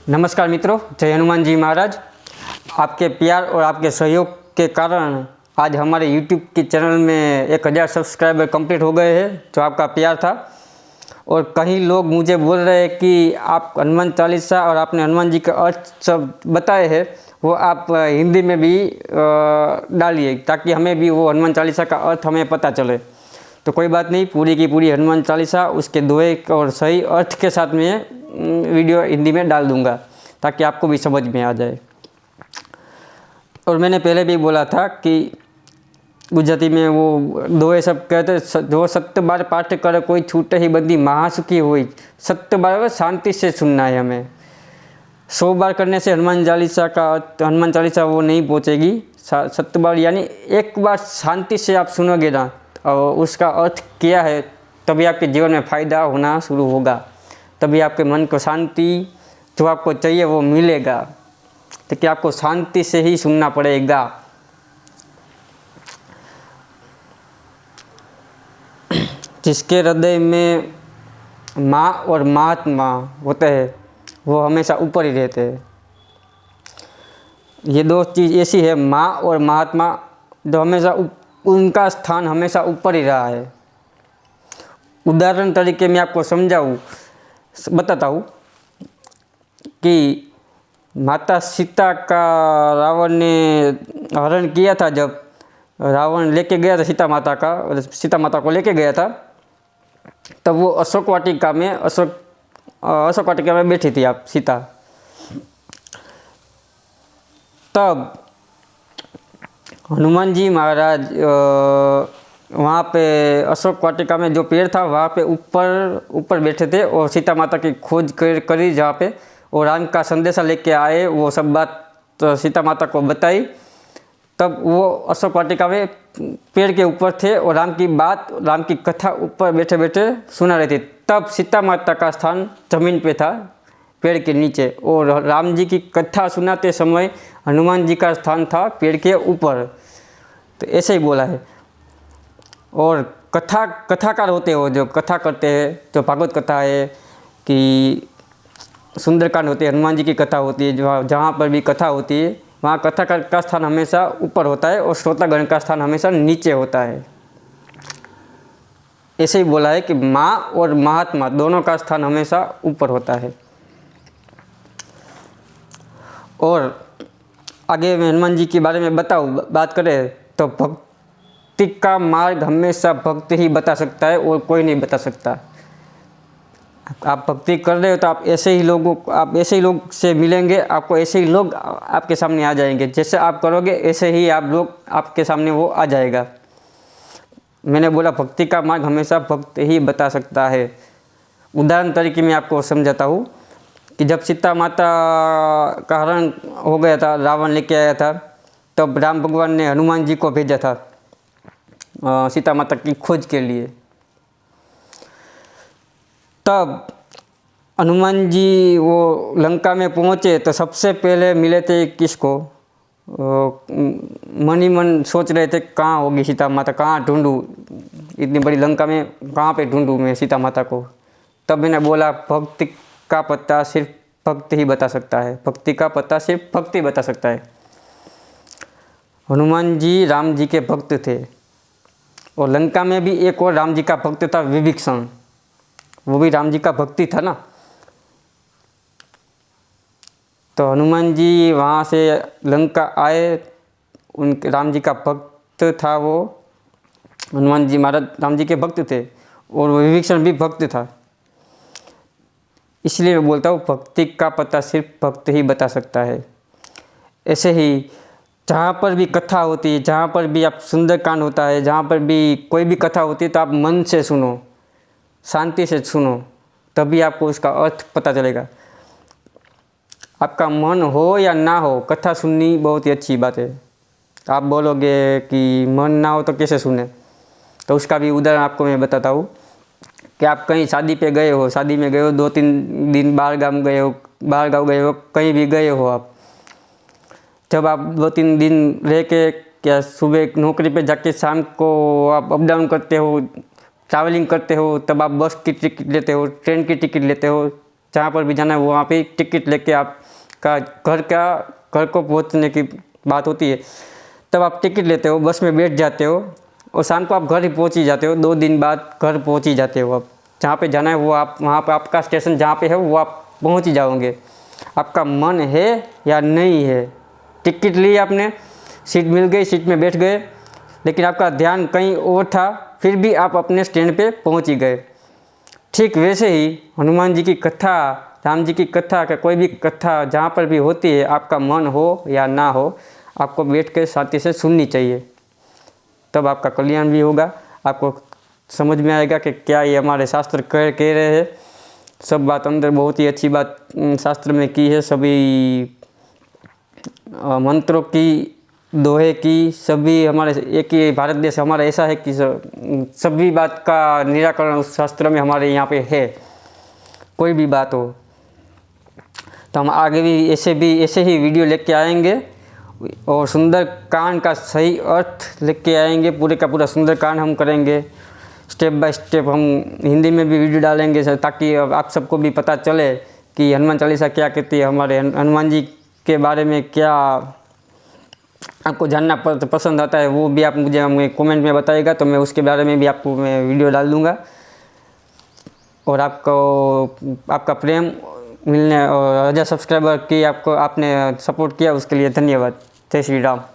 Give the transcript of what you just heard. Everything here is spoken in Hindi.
नमस्कार मित्रों, जय हनुमान जी महाराज। आपके प्यार और आपके सहयोग के कारण आज हमारे YouTube के चैनल में 1000 सब्सक्राइबर कंप्लीट हो गए हैं, जो आपका प्यार था। और कई लोग मुझे बोल रहे हैं कि आप हनुमान चालीसा और आपने हनुमान जी का अर्थ सब बताए हैं, वो आप हिंदी में भी डालिए, ताकि हमें भी वो हनुमान चालीसा का अर्थ हमें पता चले। तो कोई बात नहीं, पूरी की पूरी हनुमान चालीसा उसके दोहे और सही अर्थ के साथ में वीडियो हिंदी में डाल दूंगा, ताकि आपको भी समझ में आ जाए। और मैंने पहले भी बोला था कि गुजराती में वो दोहे सब कहते, जो 7 बार पाठ करे कोई छूटे ही बंदी महासुखी हुई। 7 बार शांति से सुनना है हमें। 100 बार करने से हनुमान चालीसा वो नहीं पहुँचेगी। 7 बार यानी एक बार शांति से आप सुनोगे ना, और उसका अर्थ क्या है, तभी आपके जीवन में फ़ायदा होना शुरू होगा। तभी आपके मन को शांति जो आपको चाहिए वो मिलेगा। तो कि आपको शांति से ही सुनना पड़ेगा। जिसके हृदय में माँ और महात्मा होते हैं वो हमेशा ऊपर ही रहते हैं। ये दो चीज़ ऐसी है, माँ और महात्मा, जो हमेशा उनका स्थान हमेशा ऊपर ही रहा है। उदाहरण तरीके मैं आपको बताता हूँ कि माता सीता का रावण ने हरण किया था। जब रावण लेके गया था सीता माता को लेके गया था, तब वो अशोक वाटिका में बैठी थी आप सीता। तब हनुमान जी महाराज वहाँ पे अशोक वाटिका में जो पेड़ था वहाँ पे ऊपर बैठे थे, और सीता माता की खोज करी जहाँ पे, और राम का संदेशा लेके आए। वो सब बात तो सीता माता को बताई। तब वो अशोक वाटिका में पेड़ के ऊपर थे और राम की कथा ऊपर बैठे बैठे सुना रहे थे। तब सीता माता का स्थान जमीन पे था, पेड़ के नीचे, और राम जी की कथा सुनाते समय हनुमान जी का स्थान था पेड़ के ऊपर। तो ऐसे ही बोला है। और कथाकार होते हो, जो कथा करते हैं, जो भागवत कथा है कि सुंदरकांड होती है, हनुमान जी की कथा होती है, जहाँ पर भी कथा होती है वहाँ कथाकार का स्थान हमेशा ऊपर होता है और श्रोतागण का स्थान हमेशा नीचे होता है। ऐसे ही बोला है कि माँ और महात्मा दोनों का स्थान हमेशा ऊपर होता है। और आगे मैं हनुमान जी के बारे में बात करें तो भक्ति का मार्ग हमेशा भक्त ही बता सकता है, और कोई नहीं बता सकता। आप भक्ति कर रहे हो तो आप ऐसे ही लोग से मिलेंगे, आपको ऐसे ही लोग आपके सामने आ जाएंगे। जैसे आप करोगे ऐसे ही आपके सामने वो आ जाएगा। मैंने बोला भक्ति का मार्ग हमेशा भक्त ही बता सकता है। उदाहरण तरीके में आपको समझाता हूँ कि जब सीता माता का हरण हो गया था, रावण लेके आया था, तब राम भगवान ने हनुमान जी को भेजा था सीता माता की खोज के लिए। तब हनुमान जी वो लंका में पहुँचे तो सबसे पहले मिले थे किसको? मन ही मन सोच रहे थे कहाँ होगी सीता माता, कहाँ ढूंढूं, इतनी बड़ी लंका में कहाँ पे ढूंढूं मैं सीता माता को। तब मैंने बोला भक्ति का पता सिर्फ भक्त ही बता सकता है। भक्ति का पता सिर्फ भक्ति बता सकता है। हनुमान जी राम जी के भक्त थे, और लंका में भी एक और राम जी का भक्त था, विभीषण। वो भी राम जी का भक्ति था ना। तो हनुमान जी वहाँ से लंका आए, उनके राम जी का भक्त था वो। हनुमान जी महाराज राम जी के भक्त थे, और विभीषण भी भक्त था। इसलिए मैं बोलता हूँ भक्ति का पता सिर्फ भक्त ही बता सकता है। ऐसे ही जहाँ पर भी कथा होती है, जहाँ पर भी आप सुंदरकांड होता है, जहाँ पर भी कोई भी कथा होती है, तो आप मन से सुनो, शांति से सुनो, तभी आपको उसका अर्थ पता चलेगा। आपका मन हो या ना हो, कथा सुननी बहुत ही अच्छी बात है। आप बोलोगे कि मन ना हो तो कैसे सुने, तो उसका भी उदाहरण आपको मैं बताता हूँ कि आप कहीं शादी में गए हो, 2-3 दिन बाहर गाँव गए हो, कहीं भी गए हो आप। जब आप 2-3 दिन रह के, क्या सुबह नौकरी पे जाके शाम को आप अप डाउन करते हो, ट्रैवलिंग करते हो, तब आप बस की टिकट लेते हो, ट्रेन की टिकट लेते हो, जहाँ पर भी जाना है वहाँ पे टिकट लेके आपका घर को पहुँचने की बात होती है, तब आप टिकट लेते हो, बस में बैठ जाते हो और शाम को आप घर ही पहुँच ही जाते हो। 2 दिन बाद घर पहुँच ही जाते हो। आप जहाँ पे जाना है वो आप वहाँ पे आपका स्टेशन जहाँ पे है वो आप पहुँच ही जाओगे। आपका मन है या नहीं है, टिकट ली आपने, सीट मिल गई, सीट में बैठ गए, लेकिन आपका ध्यान कहीं और था, फिर भी आप अपने स्टैंड पे पहुँच ही गए। ठीक वैसे ही हनुमान जी की कथा, राम जी की कथा, का कोई भी कथा जहाँ पर भी होती है, आपका मन हो या ना हो, आपको बैठ कर शांति से सुननी चाहिए। तब आपका कल्याण भी होगा। आपको समझ में आएगा कि क्या ये हमारे शास्त्र कह रहे हैं। सब बात अंदर बहुत ही अच्छी बात शास्त्र में की है। सभी मंत्रों की, दोहे की, सभी हमारे एक ही भारत देश हमारा ऐसा है कि सभी बात का निराकरण उस शास्त्र में हमारे यहाँ पे है। कोई भी बात हो तो हम आगे भी ऐसे ही वीडियो लेके आएंगे और सुंदर कांड का सही अर्थ लेके आएंगे। पूरे का पूरा सुंदर कांड हम करेंगे, स्टेप बाय स्टेप हम हिंदी में भी वीडियो डालेंगे ताकि आप सबको भी पता चले कि हनुमान चालीसा क्या कहती है, हमारे हनुमान जी के बारे में क्या आपको जानना पसंद आता है, वो भी आप मुझे हमें कमेंट में बताइएगा, तो मैं उसके बारे में भी आपको मैं वीडियो डाल दूँगा। और आपका प्रेम मिलने और 1000 सब्सक्राइबर की आपने सपोर्ट किया, उसके लिए धन्यवाद। जय श्री राम।